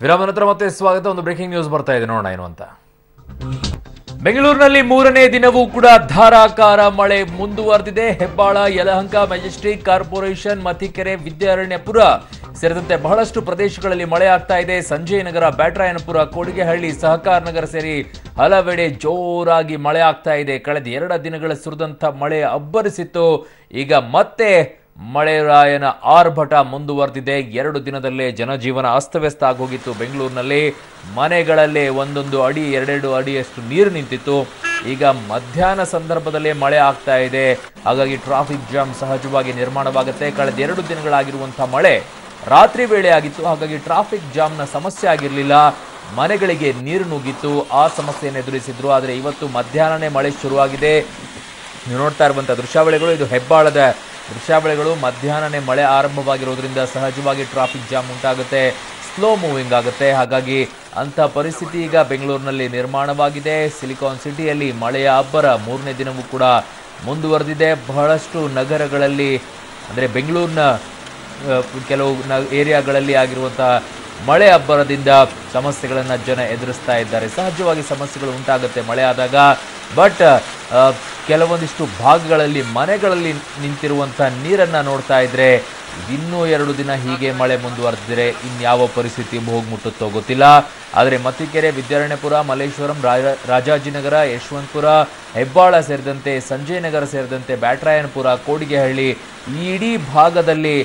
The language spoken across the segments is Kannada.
ವಿರಾಮ ನಂತರ ಮತ್ತೆ ಸ್ವಾಗತ. ಒಂದು ಬ್ರೇಕಿಂಗ್ ನ್ಯೂಸ್ ಬರ್ತಾ ಇದೆ, ನೋಡೋಣ ಏನು ಅಂತ. ಬೆಂಗಳೂರಿನಲ್ಲಿ ಮೂರನೇ ದಿನವೂ ಕೂಡ ಧಾರಾಕಾರ ಮಳೆ ಮುಂದುವರೆದಿದೆ. ಹೆಬ್ಬಾಳ, ಯಲಹಂಕ, ಮೆಜೆಸ್ಟಿಕ್, ಕಾರ್ಪೊರೇಷನ್, ಮತಿಕೆರೆ, ವಿದ್ಯಾರಣ್ಯಪುರ ಸೇರಿದಂತೆ ಬಹಳಷ್ಟು ಪ್ರದೇಶಗಳಲ್ಲಿ ಮಳೆ ಆಗ್ತಾ ಇದೆ. ಸಂಜಯನಗರ, ಬ್ಯಾಟರಾಯನಪುರ, ಕೊಡಿಗೆಹಳ್ಳಿ, ಸಹಕಾರ ನಗರ ಸೇರಿ ಹಲವೆಡೆ ಜೋರಾಗಿ ಮಳೆ ಆಗ್ತಾ ಇದೆ. ಕಳೆದ 2 ದಿನಗಳ ಸುರಿದಂತ ಮಳೆ ಅಬ್ಬರಿಸಿತ್ತು. ಈಗ ಮತ್ತೆ ಮಳೆರಾಯನ ಆರ್ಭಟ ಮುಂದುವರೆದಿದೆ. 2 ದಿನದಲ್ಲೇ ಜನಜೀವನ ಅಸ್ತವ್ಯಸ್ತ ಆಗೋಗಿತ್ತು. ಬೆಂಗಳೂರಿನಲ್ಲಿ ಮನೆಗಳಲ್ಲೇ 1 ಅಡಿ 2 ಅಡಿಯಷ್ಟು ನೀರು ನಿಂತಿತ್ತು. ಈಗ ಮಧ್ಯಾಹ್ನ ಸಂದರ್ಭದಲ್ಲೇ ಮಳೆ ಆಗ್ತಾ ಇದೆ. ಹಾಗಾಗಿ ಟ್ರಾಫಿಕ್ ಜಾಮ್ ಸಹಜವಾಗಿ ನಿರ್ಮಾಣವಾಗುತ್ತೆ. ಕಳೆದ 2 ದಿನಗಳಾಗಿರುವಂತಹ ಮಳೆ ರಾತ್ರಿ ವೇಳೆ ಆಗಿತ್ತು. ಹಾಗಾಗಿ ಟ್ರಾಫಿಕ್ ಜಾಮ್ನ ಸಮಸ್ಯೆ ಆಗಿರಲಿಲ್ಲ. ಮನೆಗಳಿಗೆ ನೀರು ನುಗ್ಗಿತ್ತು, ಆ ಸಮಸ್ಯೆಯನ್ನು ಎದುರಿಸಿದ್ರು. ಆದರೆ ಇವತ್ತು ಮಧ್ಯಾಹ್ನನೇ ಮಳೆ ಶುರುವಾಗಿದೆ. ನೀವು ನೋಡ್ತಾ ಇರುವಂತಹ ದೃಶ್ಯಾವಳಿಗಳು, ಇದು ಹೆಬ್ಬಾಳದ ದೃಶ್ಯಾವಳಿಗಳು. ಮಧ್ಯಾಹ್ನನೇ ಮಳೆ ಆರಂಭವಾಗಿರೋದ್ರಿಂದ ಸಹಜವಾಗಿ ಟ್ರಾಫಿಕ್ ಜಾಮ್ ಉಂಟಾಗುತ್ತೆ, ಸ್ಲೋ ಮೂವಿಂಗ್ ಆಗುತ್ತೆ. ಹಾಗಾಗಿ ಅಂಥ ಪರಿಸ್ಥಿತಿ ಈಗ ಬೆಂಗಳೂರಿನಲ್ಲಿ ನಿರ್ಮಾಣವಾಗಿದೆ. ಸಿಲಿಕಾನ್ ಸಿಟಿಯಲ್ಲಿ ಮಳೆಯ ಅಬ್ಬರ 3ನೇ ದಿನವೂ ಕೂಡ ಮುಂದುವರೆದಿದೆ. ಬಹಳಷ್ಟು ನಗರಗಳಲ್ಲಿ, ಅಂದರೆ ಬೆಂಗಳೂರಿನ ಕೆಲವು ಏರಿಯಾಗಳಲ್ಲಿ ಆಗಿರುವಂಥ ಮಳೆ ಅಬ್ಬರದಿಂದ ಸಮಸ್ಯೆಗಳನ್ನು ಜನ ಎದುರಿಸ್ತಾ ಇದ್ದಾರೆ. ಸಹಜವಾಗಿ ಸಮಸ್ಯೆಗಳು ಉಂಟಾಗುತ್ತೆ ಮಳೆ ಆದಾಗ. ಬಟ್ ಕೆಲವೊಂದಿಷ್ಟು ಭಾಗಗಳಲ್ಲಿ ಮನೆಗಳಲ್ಲಿ ನಿಂತಿರುವಂಥ ನೀರನ್ನು ನೋಡ್ತಾ ಇದ್ರೆ ಇನ್ನೂ 2 ದಿನ ಹೀಗೆ ಮಳೆ ಮುಂದುವರೆದಿದ್ರೆ ಇನ್ಯಾವ ಪರಿಸ್ಥಿತಿ ಹೋಗಿ ಮುಟ್ಟುತ್ತೋ ಗೊತ್ತಿಲ್ಲ. ಆದರೆ ಮತಿಕೆರೆ, ವಿದ್ಯಾರಣ್ಯಪುರ, ಮಲ್ಲೇಶ್ವರಂ, ರಾಜಾಜಿನಗರ, ಯಶವಂತಪುರ, ಹೆಬ್ಬಾಳ ಸೇರಿದಂತೆ ಸಂಜಯನಗರ ಸೇರಿದಂತೆ ಬ್ಯಾಟರಾಯನಪುರ, ಕೋಡಿಗೆಹಳ್ಳಿ ಈ ಇಡೀ ಭಾಗದಲ್ಲಿ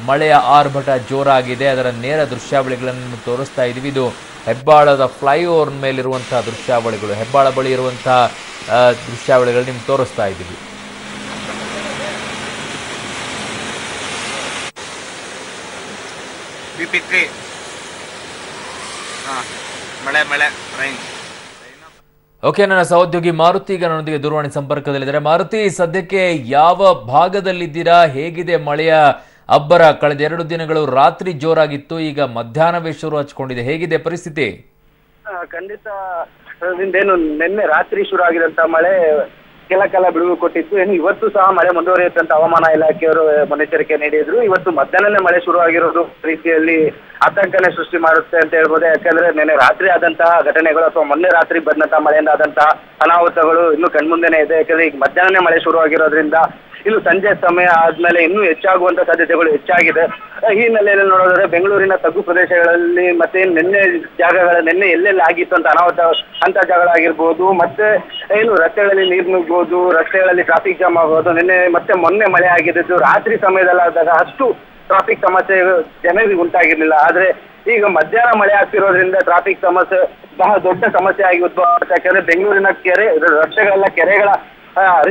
ಮಳೆಯ ಆರ್ಭಟ ಜೋರಾಗಿದೆ. ಅದರ ನೇರ ದೃಶ್ಯಾವಳಿಗಳನ್ನು ತೋರಿಸ್ತಾ ಇದ್ದೀವಿ. ಇದು ಹೆಬ್ಬಾಳದ ಫ್ಲೈಓವರ್ ಮೇಲಿರುವಂತಹ ದೃಶ್ಯಾವಳಿಗಳು, ಹೆಬ್ಬಾಳ ಬಳಿ ಇರುವಂತಹ ದೃಶ್ಯಾವಳಿಗಳು ನಿಮ್ಗೆ ತೋರಿಸ್ತಾ ಇದ್ದೀವಿ. ಓಕೆ, ನನ್ನ ಸಹೋದ್ಯೋಗಿ ಮಾರುತಿ ಈಗ ನನ್ನೊಂದಿಗೆ ದೂರವಾಣಿ ಸಂಪರ್ಕದಲ್ಲಿದ್ದಾರೆ. ಮಾರುತಿ, ಸದ್ಯಕ್ಕೆ ಯಾವ ಭಾಗದಲ್ಲಿದ್ದೀರಾ? ಹೇಗಿದೆ ಮಳೆಯ ಅಬ್ಬರ? ಕಳೆದ 2 ದಿನಗಳು ರಾತ್ರಿ ಜೋರಾಗಿತ್ತು, ಈಗ ಮಧ್ಯಾಹ್ನವೇ ಶುರು ಹಚ್ಕೊಂಡಿದೆ. ಹೇಗಿದೆ ಪರಿಸ್ಥಿತಿ? ಖಂಡಿತ ಏನು ನಿನ್ನೆ ರಾತ್ರಿ ಶುರು ಆಗಿದಂತ ಮಳೆ ಕೆಲ ಬಿಡುವು ಕೊಟ್ಟಿತ್ತು. ಏನು ಇವತ್ತು ಸಹ ಮಳೆ ಮುಂದುವರಿಯುತ್ತೆ ಅಂತ ಹವಾಮಾನ ಇಲಾಖೆಯವರು ಮುನ್ನೆಚ್ಚರಿಕೆ ನೀಡಿದ್ರು. ಇವತ್ತು ಮಧ್ಯಾಹ್ನನೇ ಮಳೆ ಶುರು ಆಗಿರೋದು ರೀತಿಯಲ್ಲಿ ಆತಂಕನೇ ಸೃಷ್ಟಿ ಮಾಡುತ್ತೆ ಅಂತ ಹೇಳ್ಬೋದು. ಯಾಕಂದ್ರೆ ನಿನ್ನೆ ರಾತ್ರಿ ಆದಂತಹ ಘಟನೆಗಳು ಅಥವಾ ಮೊನ್ನೆ ರಾತ್ರಿ ಬಂದಂತಹ ಮಳೆಯಿಂದ ಆದಂತಹ ಅನಾಹುತಗಳು ಇನ್ನೂ ಕಣ್ಮುಂದೆನೇ ಇದೆ. ಯಾಕಂದ್ರೆ ಈಗ ಮಧ್ಯಾಹ್ನನೇ ಮಳೆ ಶುರು ಆಗಿರೋದ್ರಿಂದ ಇನ್ನು ಸಂಜೆ ಸಮಯ ಆದ್ಮೇಲೆ ಇನ್ನೂ ಹೆಚ್ಚಾಗುವಂತ ಸಾಧ್ಯತೆಗಳು ಹೆಚ್ಚಾಗಿದೆ. ಈ ಹಿನ್ನೆಲೆಯಲ್ಲಿ ನೋಡೋದಾದ್ರೆ ಬೆಂಗಳೂರಿನ ತಗ್ಗು ಪ್ರದೇಶಗಳಲ್ಲಿ ಮತ್ತೆ ನಿನ್ನೆ ಎಲ್ಲೆಲ್ಲಿ ಆಗಿತ್ತು ಅಂತ ಅನಾಹುತ ಅಂತ ಜಾಗಗಳಾಗಿರ್ಬೋದು, ಮತ್ತೆ ಏನು ರಸ್ತೆಗಳಲ್ಲಿ ನೀರು ನುಗ್ಬೋದು, ರಸ್ತೆಗಳಲ್ಲಿ ಟ್ರಾಫಿಕ್ ಜಾಮ್ ಆಗೋದು. ಮೊನ್ನೆ ಮಳೆ ಆಗಿದ್ದು ರಾತ್ರಿ ಸಮಯದಲ್ಲಾದಾಗ ಅಷ್ಟು ಟ್ರಾಫಿಕ್ ಸಮಸ್ಯೆ ಜನರಿಗೆ ಉಂಟಾಗಿರ್ಲಿಲ್ಲ. ಆದ್ರೆ ಈಗ ಮಧ್ಯಾಹ್ನ ಮಳೆ ಆಗ್ತಿರೋದ್ರಿಂದ ಟ್ರಾಫಿಕ್ ಸಮಸ್ಯೆ ಬಹಳ ದೊಡ್ಡ ಸಮಸ್ಯೆ ಆಗಿ ಉದ್ಭವ ಆಗುತ್ತೆ. ಯಾಕಂದ್ರೆ ಬೆಂಗಳೂರಿನ ರಸ್ತೆಗಳೆಲ್ಲ ಕೆರೆಗಳ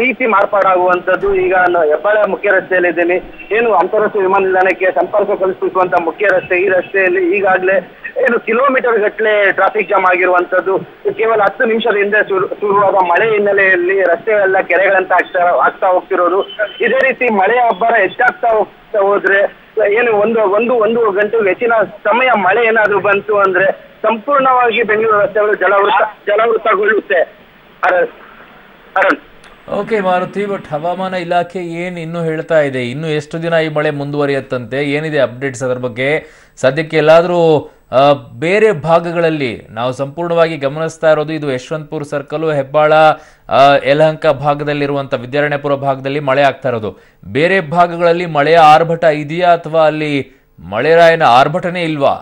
ರೀತಿ ಮಾರ್ಪಾಡಾಗುವಂಥದ್ದು. ಈಗ ನಾನು ಹೆಬ್ಬಾಳ ಮುಖ್ಯ ರಸ್ತೆಯಲ್ಲಿ ಇದ್ದೀನಿ. ಏನು ಅಂತಾರಾಷ್ಟ್ರೀಯ ವಿಮಾನ ನಿಲ್ದಾಣಕ್ಕೆ ಸಂಪರ್ಕ ಕಲ್ಪಿಸುವಂತ ಮುಖ್ಯ ರಸ್ತೆ, ಈ ರಸ್ತೆಯಲ್ಲಿ ಈಗಾಗಲೇ ಏನು ಕಿಲೋಮೀಟರ್ ಗಟ್ಟಲೆ ಟ್ರಾಫಿಕ್ ಜಾಮ್ ಆಗಿರುವಂತದ್ದು. ಕೇವಲ 10 ನಿಮಿಷದ ಹಿಂದೆ ಶುರುವಾದ ಮಳೆ ಹಿನ್ನೆಲೆಯಲ್ಲಿ ರಸ್ತೆಗಳೆಲ್ಲ ಕೆರೆಗಳಂತ ಆಗ್ತಾ ಹೋಗ್ತಿರೋದು. ಇದೇ ರೀತಿ ಮಳೆ ಅಬ್ಬರ ಹೆಚ್ಚಾಗ್ತಾ ಹೋದ್ರೆ ಏನು ಒಂದು ಗಂಟೆಗೂ ಹೆಚ್ಚಿನ ಸಮಯ ಮಳೆ ಏನಾದ್ರೂ ಬಂತು ಅಂದ್ರೆ ಸಂಪೂರ್ಣವಾಗಿ ಬೆಂಗಳೂರು ರಸ್ತೆಗಳು ಜಲಾವೃತಗೊಳ್ಳುತ್ತೆ. ಅರುಣ್. ಓಕೆ ಮಾರುತಿ, ಬಟ್ ಹವಾಮಾನ ಇಲಾಖೆ ಏನು ಇನ್ನೂ ಹೇಳ್ತಾ ಇದೆ? ಇನ್ನು ಎಷ್ಟು ದಿನ ಈ ಮಳೆ ಮುಂದುವರಿಯುತ್ತಂತೆ? ಏನಿದೆ ಅಪ್ಡೇಟ್ಸ್ ಅದರ ಬಗ್ಗೆ? ಸದ್ಯಕ್ಕೆ ಎಲ್ಲಾದರೂ ಬೇರೆ ಭಾಗಗಳಲ್ಲಿ ನಾವು ಸಂಪೂರ್ಣವಾಗಿ ಗಮನಿಸ್ತಾ ಇರೋದು ಇದು ಯಶವಂತಪುರ ಸರ್ಕಲ್, ಹೆಬ್ಬಾಳ, ಯಲಹಂಕ ಭಾಗದಲ್ಲಿರುವಂಥ ವಿದ್ಯಾರಣ್ಯಪುರ ಭಾಗದಲ್ಲಿ ಮಳೆ ಆಗ್ತಾ ಇರೋದು. ಬೇರೆ ಭಾಗಗಳಲ್ಲಿ ಮಳೆಯ ಆರ್ಭಟ ಇದೆಯಾ ಅಥವಾ ಅಲ್ಲಿ ಮಳೆರಾಯನ ಆರ್ಭಟನೇ ಇಲ್ವಾ?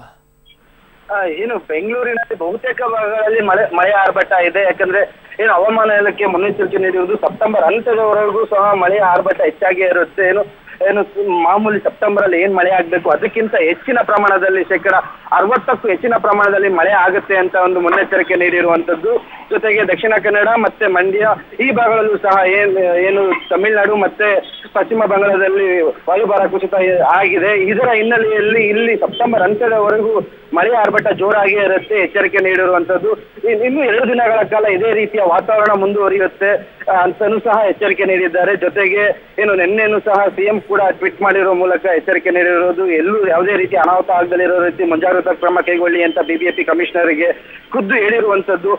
ಏನು ಬೆಂಗಳೂರಿನಲ್ಲಿ ಬಹುತೇಕ ಭಾಗಗಳಲ್ಲಿ ಮಳೆ ಆರ್ಭಟ ಇದೆ. ಯಾಕಂದ್ರೆ ಏನು ಹವಾಮಾನ ಇಲಾಖೆ ಮುನ್ನೆಚ್ಚರಿಕೆ ನೀಡಿರುವುದು ಸೆಪ್ಟೆಂಬರ್ ಅಂತ್ಯದವರೆಗೂ ಸಹ ಮಳೆಯ ಆರ್ಭಟ ಹೆಚ್ಚಾಗೇ ಇರುತ್ತೆ. ಏನು ಮಾಮೂಲಿ ಸೆಪ್ಟೆಂಬರ್ ಅಲ್ಲಿ ಏನ್ ಮಳೆ ಆಗ್ಬೇಕು ಅದಕ್ಕಿಂತ ಹೆಚ್ಚಿನ ಪ್ರಮಾಣದಲ್ಲಿ 60% ಹೆಚ್ಚಿನ ಪ್ರಮಾಣದಲ್ಲಿ ಮಳೆ ಆಗುತ್ತೆ ಅಂತ ಒಂದು ಮುನ್ನೆಚ್ಚರಿಕೆ ನೀಡಿರುವಂತದ್ದು. ಜೊತೆಗೆ ದಕ್ಷಿಣ ಕನ್ನಡ ಮತ್ತೆ ಮಂಡ್ಯ ಈ ಭಾಗಗಳಲ್ಲೂ ಸಹ ಏನು ತಮಿಳುನಾಡು ಮತ್ತೆ ಪಶ್ಚಿಮ ಬಂಗಾಳದಲ್ಲಿ ವಾಯುಭಾರ ಕುಸಿತ ಆಗಿದೆ. ಇದರ ಹಿನ್ನೆಲೆಯಲ್ಲಿ ಇಲ್ಲಿ ಸೆಪ್ಟೆಂಬರ್ ಅಂತ್ಯದವರೆಗೂ ಮಳೆಯ ಆರ್ಭಟ ಜೋರಾಗಿ ಇರುತ್ತೆ ಎಚ್ಚರಿಕೆ ನೀಡಿರುವಂತದ್ದು. ಇನ್ನು 2 ದಿನಗಳ ಕಾಲ ಇದೇ ರೀತಿಯ ವಾತಾವರಣ ಮುಂದುವರಿಯುತ್ತೆ ಅಂತನೂ ಸಹ ಎಚ್ಚರಿಕೆ ನೀಡಿದ್ದಾರೆ. ಜೊತೆಗೆ ಏನು ನಿನ್ನೆನೂ ಸಹ ಸಿಎಂ ಕೂಡ ಟ್ವೀಟ್ ಮಾಡಿರೋ ಮೂಲಕ ಎಚ್ಚರಿಕೆ ನೀಡಿರೋದು. ಎಲ್ಲೂ ಯಾವುದೇ ರೀತಿ ಅನಾಹುತ ಆಗದಲ್ಲಿರೋ ರೀತಿ ಮುಂಜಾಗ್ರತಾ ಕ್ರಮ ಕೈಗೊಳ್ಳಿ ಅಂತ ಬಿಬಿಎಂಪಿ ಕಮಿಷನರ್ಗೆ ಖುದ್ದು ಹೇಳಿರುವಂತದ್ದು.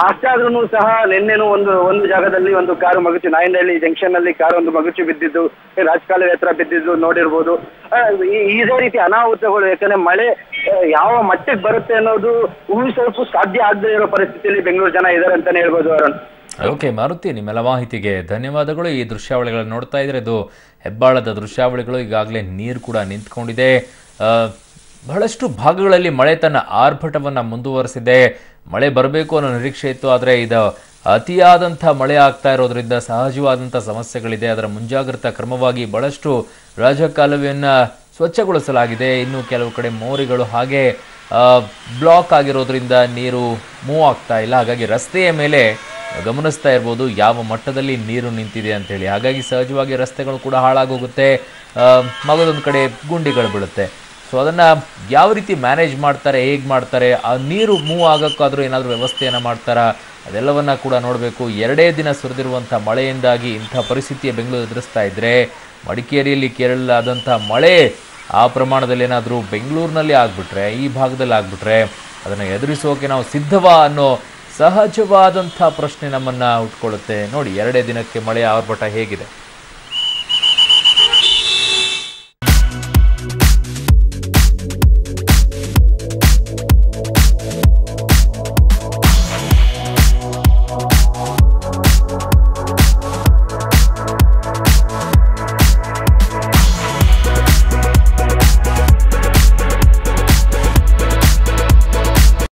ಅಷ್ಟಾದ್ರೂ ಸಹ ನಿನ್ನೆನೂ ಒಂದು ಜಾಗದಲ್ಲಿ ಒಂದು ಕಾರು ಮಗುಚಿ, ನಾಯಂಡಹಳ್ಳಿ ಜಂಕ್ಷನ್ ಅಲ್ಲಿ ಕಾರು ಒಂದು ಮಗುಚಿ ಬಿದ್ದಿದ್ದು, ರಾಜಕಾಲುವೆ ಹತ್ರ ಬಿದ್ದಿದ್ದು ನೋಡಿರ್ಬೋದು. ಇದೇ ರೀತಿ ಅನಾಹುತಗಳು, ಯಾಕಂದ್ರೆ ಮಳೆ ಯಾವ ಮಟ್ಟಕ್ಕೆ ಬರುತ್ತೆ ಅನ್ನೋದು ಊಹಿಸೋಕ್ಕೂ ಸಾಧ್ಯ ಆಗದೇ ಇರೋ ಪರಿಸ್ಥಿತಿಯಲ್ಲಿ ಬೆಂಗಳೂರು ಜನ ಇದ್ದಾರೆ ಅಂತಾನೆ ಹೇಳ್ಬೋದು ಅರುಣ್. ಓಕೆ ಮಾರುತಿ, ನಿಮ್ಮೆಲ್ಲ ಮಾಹಿತಿಗೆ ಧನ್ಯವಾದಗಳು. ಈ ದೃಶ್ಯಾವಳಿಗಳನ್ನು ನೋಡ್ತಾ ಇದ್ರೆ ಇದು ಹೆಬ್ಬಾಳದ ದೃಶ್ಯಾವಳಿಗಳು. ಈಗಾಗಲೇ ನೀರು ಕೂಡ ನಿಂತ್ಕೊಂಡಿದೆ. ಬಹಳಷ್ಟು ಭಾಗಗಳಲ್ಲಿ ಮಳೆ ತನ್ನ ಆರ್ಭಟವನ್ನು ಮುಂದುವರೆಸಿದೆ. ಮಳೆ ಬರಬೇಕು ಅನ್ನೋ ನಿರೀಕ್ಷೆ ಇತ್ತು, ಆದರೆ ಇದು ಅತಿಯಾದಂಥ ಮಳೆ ಆಗ್ತಾ ಇರೋದ್ರಿಂದ ಸಹಜವಾದಂಥ ಸಮಸ್ಯೆಗಳಿದೆ. ಅದರ ಮುಂಜಾಗ್ರತಾ ಕ್ರಮವಾಗಿ ಬಹಳಷ್ಟು ರಾಜಕಾಲುವೆಯನ್ನು ಸ್ವಚ್ಛಗೊಳಿಸಲಾಗಿದೆ. ಇನ್ನು ಕೆಲವು ಕಡೆ ಮೋರಿಗಳು ಹಾಗೆ ಬ್ಲಾಕ್ ಆಗಿರೋದ್ರಿಂದ ನೀರು ಮೂವ್ ಆಗ್ತಾ ಇಲ್ಲ. ಹಾಗಾಗಿ ರಸ್ತೆಯ ಮೇಲೆ ಗಮನಿಸ್ತಾ ಇರ್ಬೋದು ಯಾವ ಮಟ್ಟದಲ್ಲಿ ನೀರು ನಿಂತಿದೆ ಅಂತೇಳಿ. ಹಾಗಾಗಿ ಸಹಜವಾಗಿ ರಸ್ತೆಗಳು ಕೂಡ ಹಾಳಾಗೋಗುತ್ತೆ, ಮಗದೊಂದು ಕಡೆ ಗುಂಡಿಗಳು ಬೀಳುತ್ತೆ. ಸೊ ಅದನ್ನು ಯಾವ ರೀತಿ ಮ್ಯಾನೇಜ್ ಮಾಡ್ತಾರೆ, ಹೇಗೆ ಮಾಡ್ತಾರೆ, ಆ ನೀರು ಮೂವ್ ಆಗೋಕ್ಕಾದರೂ ಏನಾದರೂ ವ್ಯವಸ್ಥೆಯನ್ನು ಮಾಡ್ತಾರಾ, ಅದೆಲ್ಲವನ್ನ ಕೂಡ ನೋಡಬೇಕು. 2 ದಿನ ಸುರಿದಿರುವಂಥ ಮಳೆಯಿಂದಾಗಿ ಇಂಥ ಪರಿಸ್ಥಿತಿಯ ಬೆಂಗಳೂರು ಎದುರಿಸ್ತಾ ಇದ್ದರೆ, ಮಡಿಕೇರಿಯಲ್ಲಿ ಕೇರಳಾದಂಥ ಮಳೆ ಆ ಪ್ರಮಾಣದಲ್ಲಿ ಏನಾದರೂ ಬೆಂಗಳೂರಿನಲ್ಲಿ ಆಗಿಬಿಟ್ರೆ, ಈ ಭಾಗದಲ್ಲಿ ಆಗಿಬಿಟ್ರೆ ಅದನ್ನು ಎದುರಿಸೋಕೆ ನಾವು ಸಿದ್ಧವಾ ಅನ್ನೋ ಸಹಜವಾದಂಥ ಪ್ರಶ್ನೆ ನಮ್ಮನ್ನು ಹುಟ್ಕೊಳ್ಳುತ್ತೆ. ನೋಡಿ 2 ದಿನಕ್ಕೆ ಮಳೆಯ ಆರ್ಭಟ ಹೇಗಿದೆ.